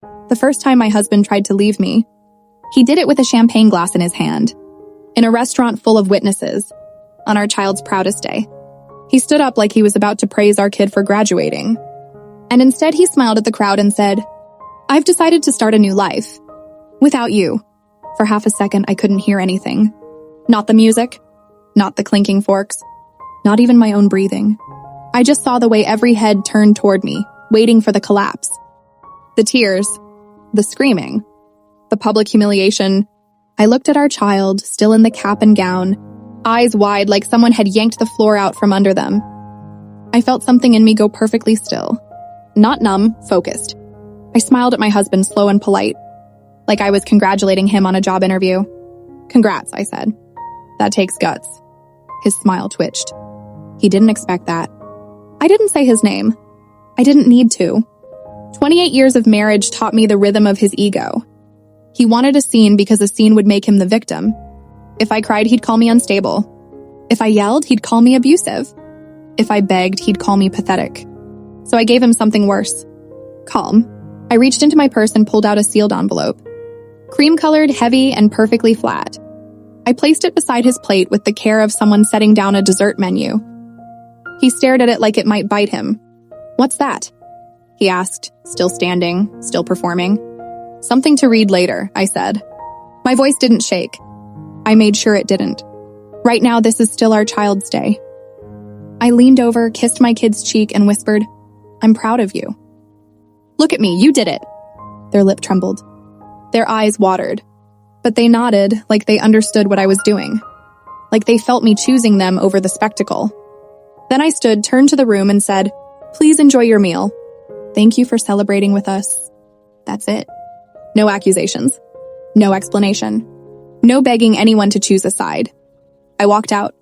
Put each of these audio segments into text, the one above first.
The first time my husband tried to leave me, he did it with a champagne glass in his hand, in a restaurant full of witnesses, on our child's proudest day. He stood up like he was about to praise our kid for graduating. And instead he smiled at the crowd and said, "I've decided to start a new life. Without you." For half a second, I couldn't hear anything. Not the music, not the clinking forks, not even my own breathing. I just saw the way every head turned toward me, waiting for the collapse. The tears, the screaming, the public humiliation. I looked at our child, still in the cap and gown, eyes wide like someone had yanked the floor out from under them. I felt something in me go perfectly still. Not numb, focused. I smiled at my husband, slow and polite, like I was congratulating him on a job interview. "Congrats," I said. "That takes guts." His smile twitched. He didn't expect that. I didn't say his name. I didn't need to. 28 years of marriage taught me the rhythm of his ego. He wanted a scene because a scene would make him the victim. If I cried, he'd call me unstable. If I yelled, he'd call me abusive. If I begged, he'd call me pathetic. So I gave him something worse. Calm. I reached into my purse and pulled out a sealed envelope. Cream-colored, heavy, and perfectly flat. I placed it beside his plate with the care of someone setting down a dessert menu. He stared at it like it might bite him. "What's that?" he asked, still standing, still performing. "Something to read later," I said. My voice didn't shake. I made sure it didn't. Right now, this is still our child's day. I leaned over, kissed my kid's cheek, and whispered, "I'm proud of you." "Look at me, you did it." Their lip trembled. Their eyes watered. But they nodded like they understood what I was doing. Like they felt me choosing them over the spectacle. Then I stood, turned to the room, and said, "Please enjoy your meal. Thank you for celebrating with us." That's it. No accusations. No explanation. No begging anyone to choose a side. I walked out.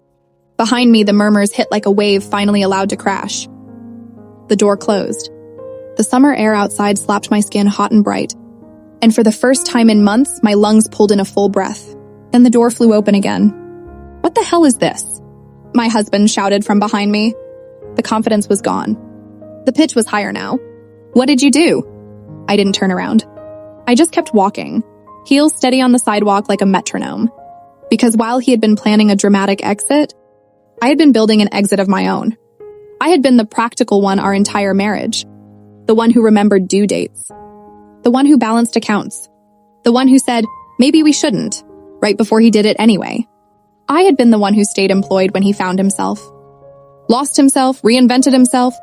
Behind me, the murmurs hit like a wave finally allowed to crash. The door closed. The summer air outside slapped my skin hot and bright. And for the first time in months, my lungs pulled in a full breath. Then the door flew open again. "What the hell is this?" my husband shouted from behind me. The confidence was gone. The pitch was higher now. "What did you do?" I didn't turn around. I just kept walking, heels steady on the sidewalk like a metronome. Because while he had been planning a dramatic exit, I had been building an exit of my own. I had been the practical one our entire marriage. The one who remembered due dates. The one who balanced accounts. The one who said, maybe we shouldn't, right before he did it anyway. I had been the one who stayed employed when he found himself. Lost himself, reinvented himself,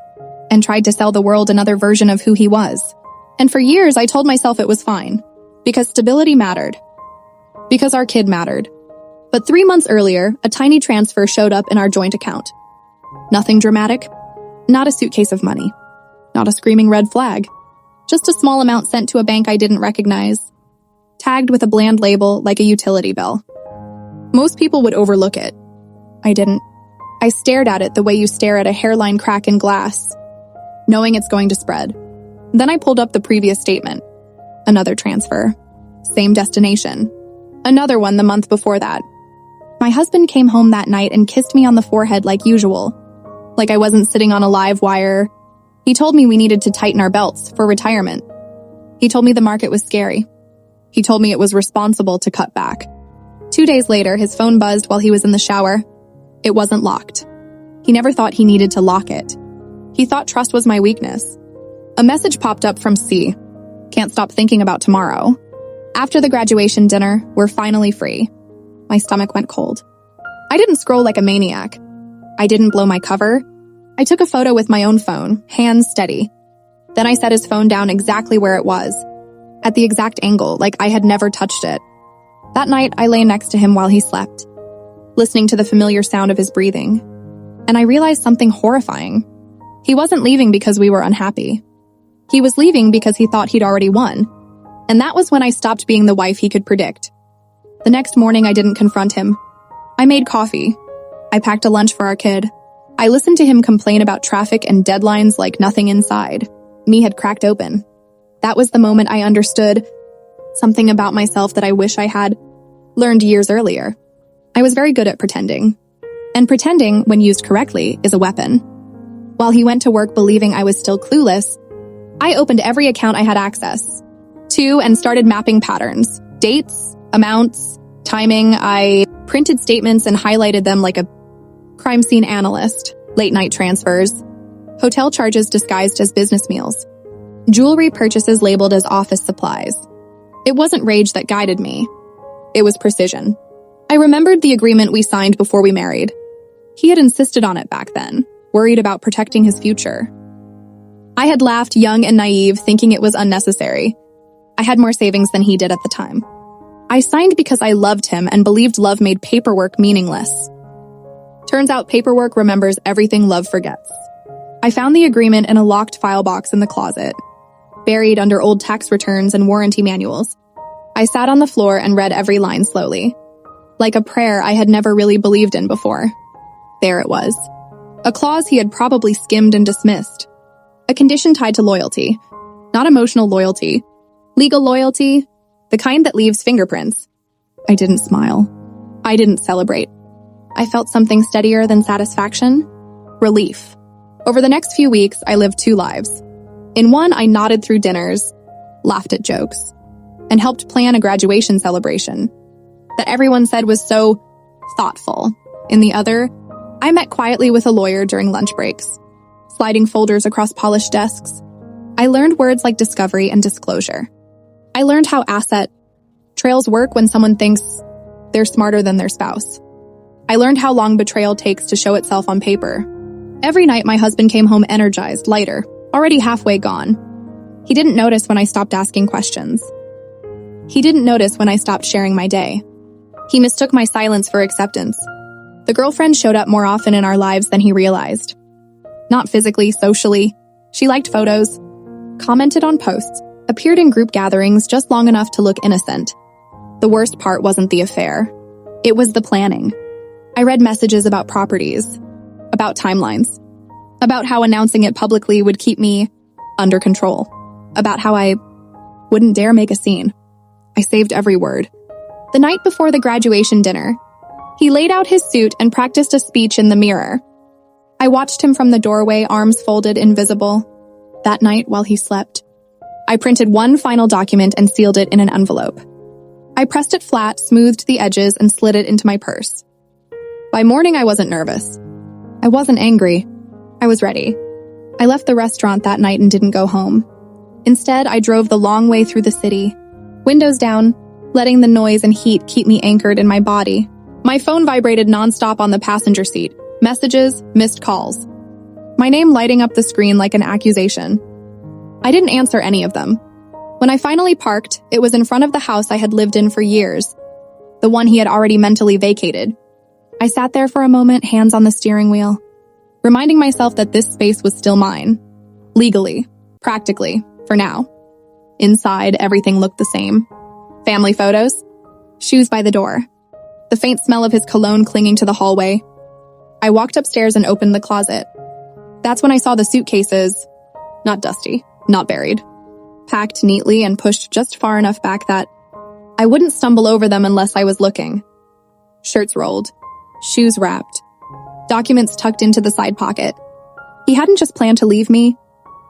and tried to sell the world another version of who he was. And for years, I told myself it was fine. Because stability mattered. Because our kid mattered. But 3 months earlier, a tiny transfer showed up in our joint account. Nothing dramatic. Not a suitcase of money. Not a screaming red flag. Just a small amount sent to a bank I didn't recognize. Tagged with a bland label like a utility bill. Most people would overlook it. I didn't. I stared at it the way you stare at a hairline crack in glass, knowing it's going to spread. Then I pulled up the previous statement. Another transfer. Same destination. Another one the month before that. My husband came home that night and kissed me on the forehead like usual. Like I wasn't sitting on a live wire. He told me we needed to tighten our belts for retirement. He told me the market was scary. He told me it was responsible to cut back. 2 days later, his phone buzzed while he was in the shower. It wasn't locked. He never thought he needed to lock it. He thought trust was my weakness. A message popped up from C. Can't stop thinking about tomorrow. After the graduation dinner, we're finally free. My stomach went cold. I didn't scroll like a maniac. I didn't blow my cover. I took a photo with my own phone, hands steady. Then I set his phone down exactly where it was, at the exact angle, like I had never touched it. That night, I lay next to him while he slept, listening to the familiar sound of his breathing. And I realized something horrifying. He wasn't leaving because we were unhappy. He was leaving because he thought he'd already won. And that was when I stopped being the wife he could predict. The next morning, I didn't confront him. I made coffee. I packed a lunch for our kid. I listened to him complain about traffic and deadlines like nothing inside me had cracked open. That was the moment I understood something about myself that I wish I had learned years earlier. I was very good at pretending. And pretending, when used correctly, is a weapon. While he went to work believing I was still clueless, I opened every account I had access. to and started mapping patterns. Dates, amounts, timing. I printed statements and highlighted them like a crime scene analyst. Late night transfers. Hotel charges disguised as business meals. Jewelry purchases labeled as office supplies. It wasn't rage that guided me. It was precision. I remembered the agreement we signed before we married. He had insisted on it back then, worried about protecting his future. I had laughed young and naive, thinking it was unnecessary. I had more savings than he did at the time. I signed because I loved him and believed love made paperwork meaningless. Turns out paperwork remembers everything love forgets. I found the agreement in a locked file box in the closet, buried under old tax returns and warranty manuals. I sat on the floor and read every line slowly, like a prayer I had never really believed in before. There it was. A clause he had probably skimmed and dismissed. A condition tied to loyalty. Not emotional loyalty. Legal loyalty. The kind that leaves fingerprints. I didn't smile. I didn't celebrate. I felt something steadier than satisfaction. Relief. Over the next few weeks, I lived two lives. In one, I nodded through dinners, laughed at jokes, and helped plan a graduation celebration that everyone said was so thoughtful. In the other, I met quietly with a lawyer during lunch breaks, sliding folders across polished desks. I learned words like discovery and disclosure. I learned how asset trails work when someone thinks they're smarter than their spouse. I learned how long betrayal takes to show itself on paper. Every night, my husband came home energized, lighter, already halfway gone. He didn't notice when I stopped asking questions. He didn't notice when I stopped sharing my day. He mistook my silence for acceptance. The girlfriend showed up more often in our lives than he realized. Not physically, socially. She liked photos, commented on posts, appeared in group gatherings just long enough to look innocent. The worst part wasn't the affair. It was the planning. I read messages about properties, about timelines, about how announcing it publicly would keep me under control, about how I wouldn't dare make a scene. I saved every word. The night before the graduation dinner, he laid out his suit and practiced a speech in the mirror. I watched him from the doorway, arms folded, invisible. That night, while he slept, I printed one final document and sealed it in an envelope. I pressed it flat, smoothed the edges, and slid it into my purse. By morning, I wasn't nervous. I wasn't angry. I was ready. I left the restaurant that night and didn't go home. Instead, I drove the long way through the city, windows down, letting the noise and heat keep me anchored in my body. My phone vibrated nonstop on the passenger seat. Messages, missed calls. My name lighting up the screen like an accusation. I didn't answer any of them. When I finally parked, it was in front of the house I had lived in for years, the one he had already mentally vacated. I sat there for a moment, hands on the steering wheel, reminding myself that this space was still mine. Legally, practically, for now. Inside, everything looked the same. Family photos, shoes by the door, the faint smell of his cologne clinging to the hallway. I walked upstairs and opened the closet. That's when I saw the suitcases, not dusty, not buried, packed neatly and pushed just far enough back that I wouldn't stumble over them unless I was looking. Shirts rolled, shoes wrapped, documents tucked into the side pocket. He hadn't just planned to leave me,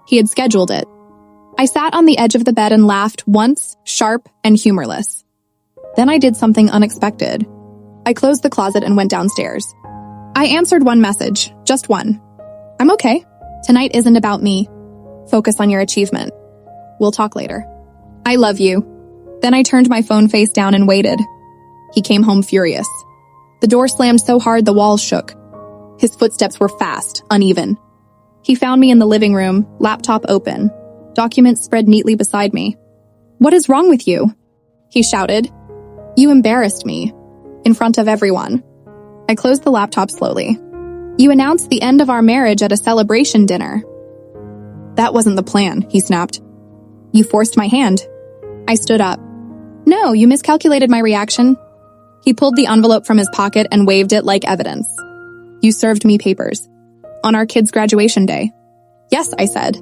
he had scheduled it. I sat on the edge of the bed and laughed once, sharp and humorless. Then I did something unexpected. I closed the closet and went downstairs. I answered one message, just one. I'm okay. Tonight isn't about me. Focus on your achievement. We'll talk later. I love you. Then I turned my phone face down and waited. He came home furious. The door slammed so hard the walls shook. His footsteps were fast, uneven. He found me in the living room, laptop open, documents spread neatly beside me. What is wrong with you? He shouted. You embarrassed me. In front of everyone. I closed the laptop slowly. You announced the end of our marriage at a celebration dinner. That wasn't the plan, he snapped. You forced my hand. I stood up. No, you miscalculated my reaction. He pulled the envelope from his pocket and waved it like evidence. You served me papers. On our kid's graduation day. Yes, I said.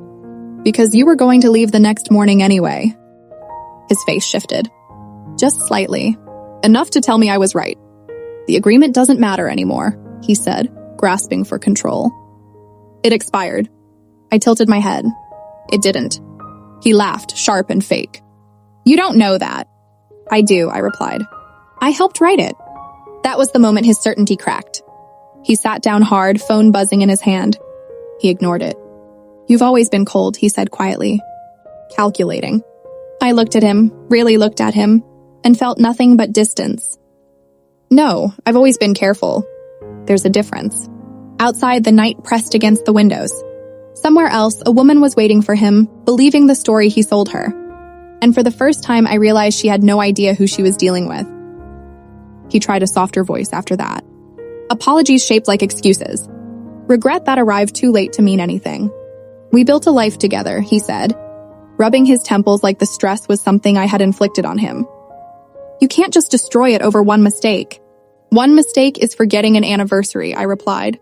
Because you were going to leave the next morning anyway. His face shifted. Just slightly. Enough to tell me I was right. The agreement doesn't matter anymore, he said, grasping for control. It expired. I tilted my head. It didn't. He laughed, sharp and fake. You don't know that. I do, I replied. I helped write it. That was the moment his certainty cracked. He sat down hard, phone buzzing in his hand. He ignored it. You've always been cold, he said quietly. Calculating. I looked at him, really looked at him, and felt nothing but distance. No, I've always been careful. There's a difference. Outside, the night pressed against the windows. Somewhere else, a woman was waiting for him, believing the story he sold her. And for the first time, I realized she had no idea who she was dealing with. He tried a softer voice after that. Apologies shaped like excuses. Regret that arrived too late to mean anything. We built a life together, he said, rubbing his temples like the stress was something I had inflicted on him. You can't just destroy it over one mistake. One mistake is forgetting an anniversary, I replied.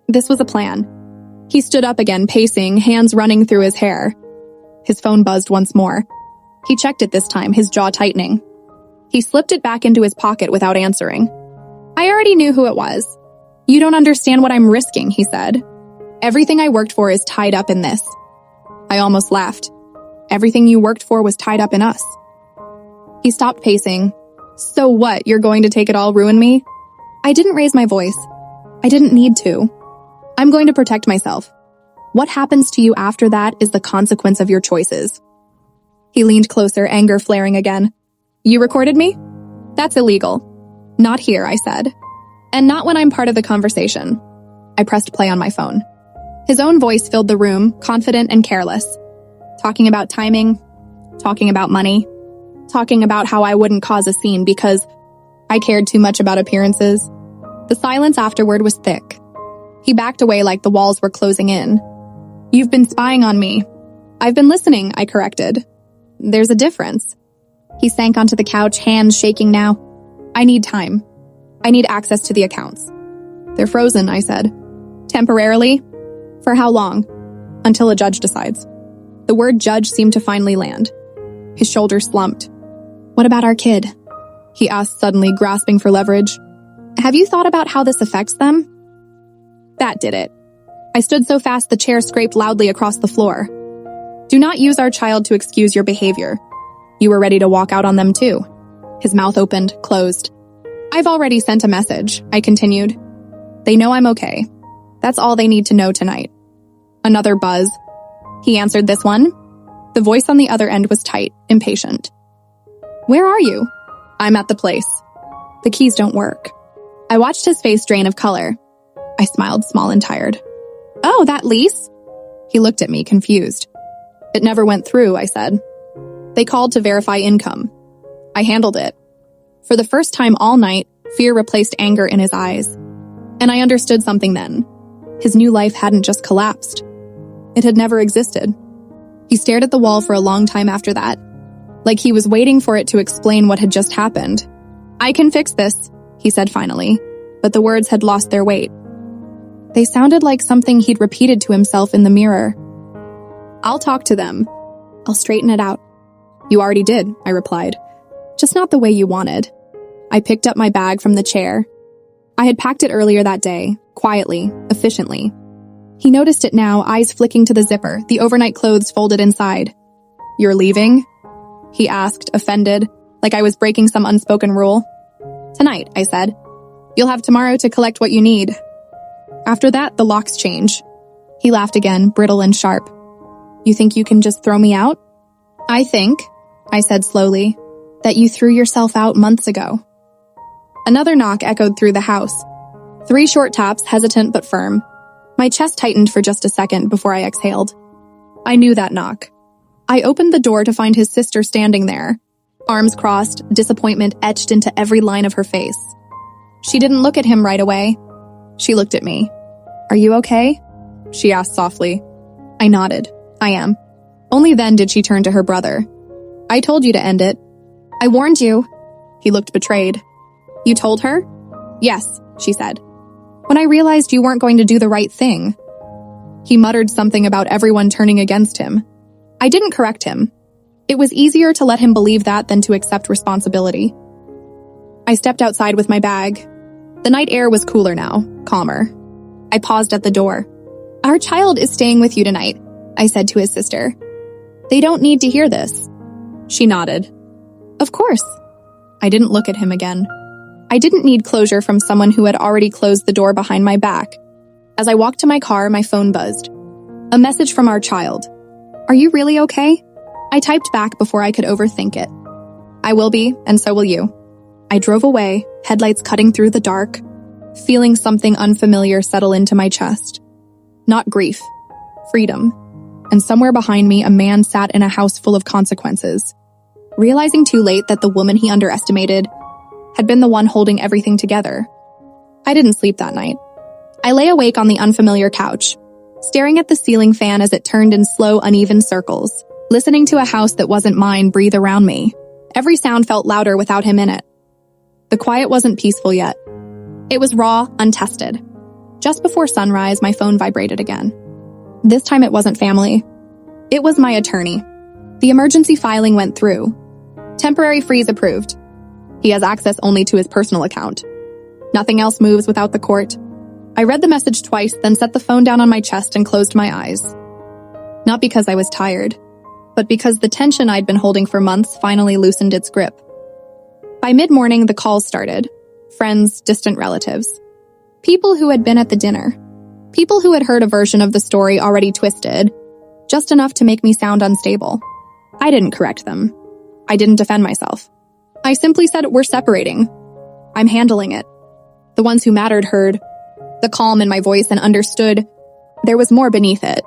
This was a plan. He stood up again, pacing, hands running through his hair. His phone buzzed once more. He checked it this time, his jaw tightening. He slipped it back into his pocket without answering. I already knew who it was. You don't understand what I'm risking, he said. Everything I worked for is tied up in this. I almost laughed. Everything you worked for was tied up in us. He stopped pacing. So what, you're going to take it all, ruin me? I didn't raise my voice. I didn't need to. I'm going to protect myself. What happens to you after that is the consequence of your choices. He leaned closer, anger flaring again. You recorded me? That's illegal. Not here, I said. And not when I'm part of the conversation. I pressed play on my phone. His own voice filled the room, confident and careless. Talking about timing, talking about money, talking about how I wouldn't cause a scene because I cared too much about appearances. The silence afterward was thick. He backed away like the walls were closing in. You've been spying on me. I've been listening, I corrected. There's a difference. He sank onto the couch, hands shaking now. I need time. I need access to the accounts. They're frozen, I said. Temporarily? For how long? Until a judge decides. The word judge seemed to finally land. His shoulders slumped. What about our kid? He asked suddenly, grasping for leverage. Have you thought about how this affects them? That did it. I stood so fast the chair scraped loudly across the floor. Do not use our child to excuse your behavior. You were ready to walk out on them too. His mouth opened, closed. I've already sent a message, I continued. They know I'm okay. That's all they need to know tonight. Another buzz. He answered this one. The voice on the other end was tight, impatient. Where are you? I'm at the place. The keys don't work. I watched his face drain of color. I smiled, small and tired. Oh, that lease? He looked at me, confused. It never went through, I said. They called to verify income. I handled it. For the first time all night, fear replaced anger in his eyes. And I understood something then. His new life hadn't just collapsed. It had never existed. He stared at the wall for a long time after that, like he was waiting for it to explain what had just happened. I can fix this, he said finally, but the words had lost their weight. They sounded like something he'd repeated to himself in the mirror. I'll talk to them. I'll straighten it out. You already did, I replied. Just not the way you wanted. I picked up my bag from the chair. I had packed it earlier that day, quietly, efficiently. He noticed it now, eyes flicking to the zipper, the overnight clothes folded inside. You're leaving? He asked, offended, like I was breaking some unspoken rule. Tonight, I said. You'll have tomorrow to collect what you need. After that, the locks change. He laughed again, brittle and sharp. You think you can just throw me out? I think, I said slowly, that you threw yourself out months ago. Another knock echoed through the house. 3 short taps, hesitant but firm. My chest tightened for just a second before I exhaled. I knew that knock. I opened the door to find his sister standing there, arms crossed, disappointment etched into every line of her face. She didn't look at him right away. She looked at me. Are you okay? She asked softly. I nodded. I am. Only then did she turn to her brother. I told you to end it. I warned you. He looked betrayed. You told her? Yes, she said. When I realized you weren't going to do the right thing. He muttered something about everyone turning against him. I didn't correct him. It was easier to let him believe that than to accept responsibility. I stepped outside with my bag. The night air was cooler now, calmer. I paused at the door. Our child is staying with you tonight, I said to his sister. They don't need to hear this. She nodded. Of course. I didn't look at him again. I didn't need closure from someone who had already closed the door behind my back. As I walked to my car, my phone buzzed. A message from our child. Are you really okay? I typed back before I could overthink it. I will be, and so will you. I drove away, headlights cutting through the dark, feeling something unfamiliar settle into my chest. Not grief, freedom. And somewhere behind me, a man sat in a house full of consequences, realizing too late that the woman he underestimated had been the one holding everything together. I didn't sleep that night. I lay awake on the unfamiliar couch, staring at the ceiling fan as it turned in slow, uneven circles, listening to a house that wasn't mine breathe around me. Every sound felt louder without him in it. The quiet wasn't peaceful yet. It was raw, untested. Just before sunrise, my phone vibrated again. This time it wasn't family. It was my attorney. The emergency filing went through. Temporary freeze approved. He has access only to his personal account. Nothing else moves without the court. I read the message twice, then set the phone down on my chest and closed my eyes. Not because I was tired, but because the tension I'd been holding for months finally loosened its grip. By mid-morning, the calls started. Friends, distant relatives. People who had been at the dinner. People who had heard a version of the story already twisted, just enough to make me sound unstable. I didn't correct them. I didn't defend myself. I simply said, we're separating. I'm handling it. The ones who mattered heard the calm in my voice and understood there was more beneath it.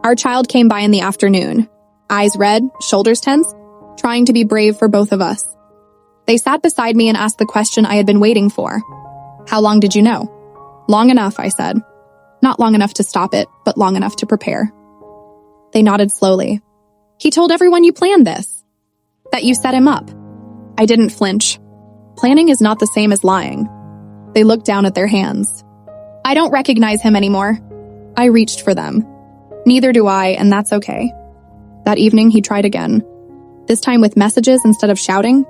Our child came by in the afternoon, eyes red, shoulders tense, trying to be brave for both of us. They sat beside me and asked the question I had been waiting for. How long did you know? Long enough, I said. Not long enough to stop it, but long enough to prepare. They nodded slowly. He told everyone you planned this. That you set him up. I didn't flinch. Planning is not the same as lying. They looked down at their hands. I don't recognize him anymore. I reached for them. Neither do I, and that's okay. That evening, he tried again. This time with messages instead of shouting.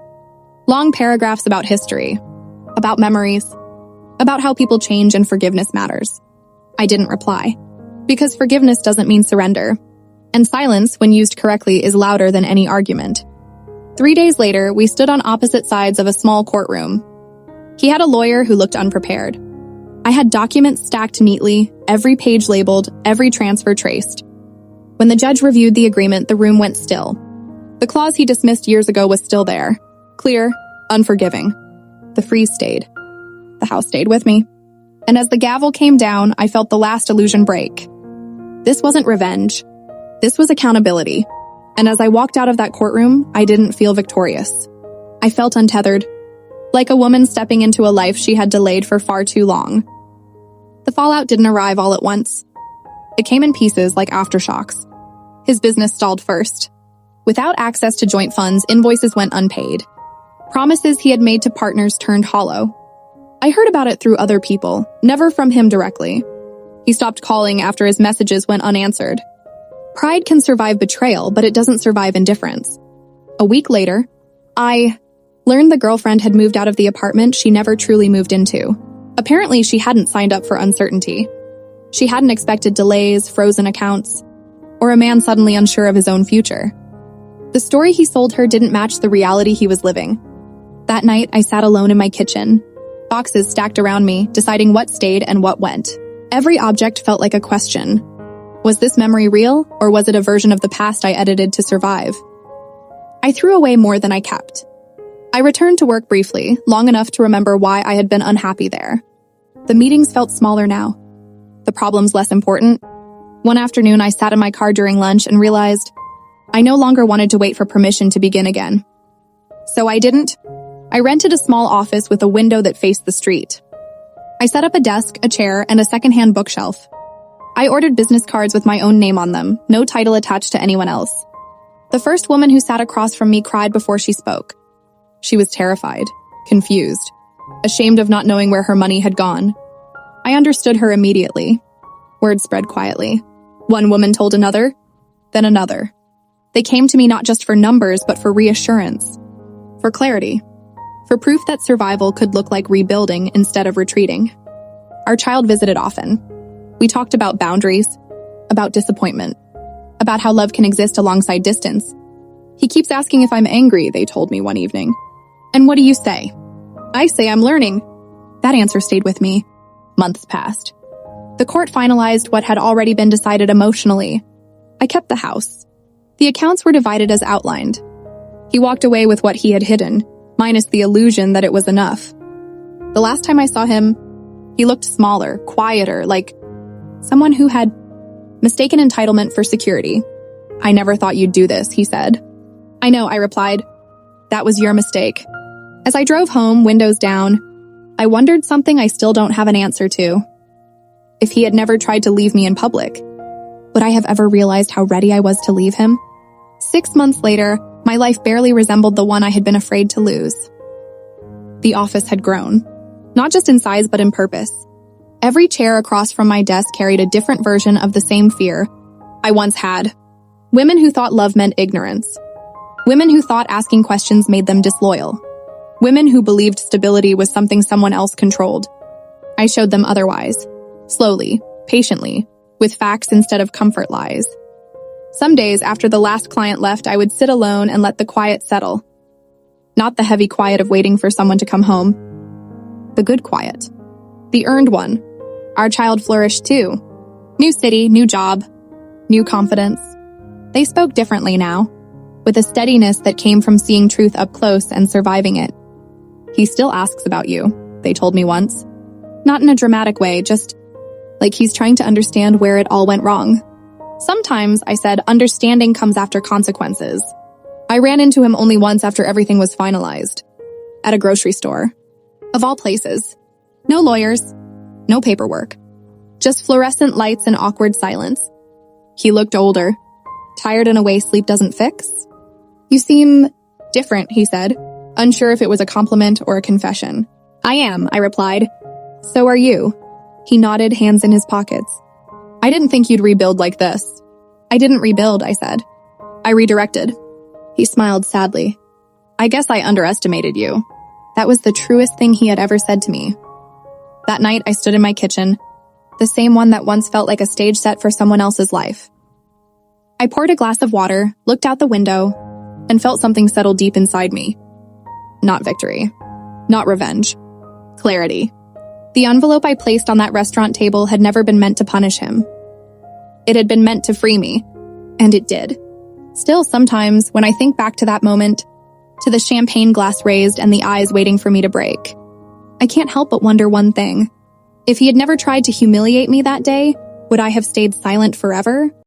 Long paragraphs about history, about memories, about how people change and forgiveness matters. I didn't reply, because forgiveness doesn't mean surrender, and silence, when used correctly, is louder than any argument. 3 days later, we stood on opposite sides of a small courtroom. He had a lawyer who looked unprepared. I had documents stacked neatly, every page labeled, every transfer traced. When the judge reviewed the agreement, the room went still. The clause he dismissed years ago was still there. Clear, unforgiving. The freeze stayed. The house stayed with me. And as the gavel came down, I felt the last illusion break. This wasn't revenge. This was accountability. And as I walked out of that courtroom, I didn't feel victorious. I felt untethered, like a woman stepping into a life she had delayed for far too long. The fallout didn't arrive all at once. It came in pieces like aftershocks. His business stalled first. Without access to joint funds, invoices went unpaid. Promises he had made to partners turned hollow. I heard about it through other people, never from him directly. He stopped calling after his messages went unanswered. Pride can survive betrayal, but it doesn't survive indifference. A week later, I learned the girlfriend had moved out of the apartment she never truly moved into. Apparently, she hadn't signed up for uncertainty. She hadn't expected delays, frozen accounts, or a man suddenly unsure of his own future. The story he sold her didn't match the reality he was living. That night, I sat alone in my kitchen, boxes stacked around me, deciding what stayed and what went. Every object felt like a question. Was this memory real, or was it a version of the past I edited to survive? I threw away more than I kept. I returned to work briefly, long enough to remember why I had been unhappy there. The meetings felt smaller now. The problems less important. One afternoon, I sat in my car during lunch and realized I no longer wanted to wait for permission to begin again. So I didn't. I rented a small office with a window that faced the street. I set up a desk, a chair, and a secondhand bookshelf. I ordered business cards with my own name on them, no title attached to anyone else. The first woman who sat across from me cried before she spoke. She was terrified, confused, ashamed of not knowing where her money had gone. I understood her immediately. Word spread quietly. One woman told another, then another. They came to me not just for numbers, but for reassurance, for clarity, for proof that survival could look like rebuilding instead of retreating. Our child visited often. We talked about boundaries, about disappointment, about how love can exist alongside distance. He keeps asking if I'm angry, they told me one evening. And what do you say? I say I'm learning. That answer stayed with me. Months passed. The court finalized what had already been decided emotionally. I kept the house. The accounts were divided as outlined. He walked away with what he had hidden, minus the illusion that it was enough. The last time I saw him, he looked smaller, quieter, like someone who had mistaken entitlement for security. I never thought you'd do this, he said. I know, I replied. That was your mistake. As I drove home, windows down, I wondered something I still don't have an answer to. If he had never tried to leave me in public, would I have ever realized how ready I was to leave him? 6 months later, my life barely resembled the one I had been afraid to lose. The office had grown, not just in size but in purpose. Every chair across from my desk carried a different version of the same fear I once had. Women who thought love meant ignorance. Women who thought asking questions made them disloyal. Women who believed stability was something someone else controlled. I showed them otherwise. Slowly, patiently, with facts instead of comfort lies. Some days after the last client left, I would sit alone and let the quiet settle. Not the heavy quiet of waiting for someone to come home. The good quiet. The earned one. Our child flourished too. New city, new job, new confidence. They spoke differently now, with a steadiness that came from seeing truth up close and surviving it. He still asks about you, they told me once. Not in a dramatic way, just like he's trying to understand where it all went wrong. Sometimes, I said, understanding comes after consequences. I ran into him only once after everything was finalized. At a grocery store. Of all places. No lawyers. No paperwork. Just fluorescent lights and awkward silence. He looked older. Tired in a way sleep doesn't fix. You seem different, he said, unsure if it was a compliment or a confession. I am, I replied. So are you. He nodded, hands in his pockets. I didn't think you'd rebuild like this. I didn't rebuild, I said. I redirected. He smiled sadly. I guess I underestimated you. That was the truest thing he had ever said to me. That night, I stood in my kitchen, the same one that once felt like a stage set for someone else's life. I poured a glass of water, looked out the window, and felt something settle deep inside me. Not victory. Not revenge. Clarity. The envelope I placed on that restaurant table had never been meant to punish him. It had been meant to free me, and it did. Still, sometimes, when I think back to that moment, to the champagne glass raised and the eyes waiting for me to break, I can't help but wonder one thing. If he had never tried to humiliate me that day, would I have stayed silent forever?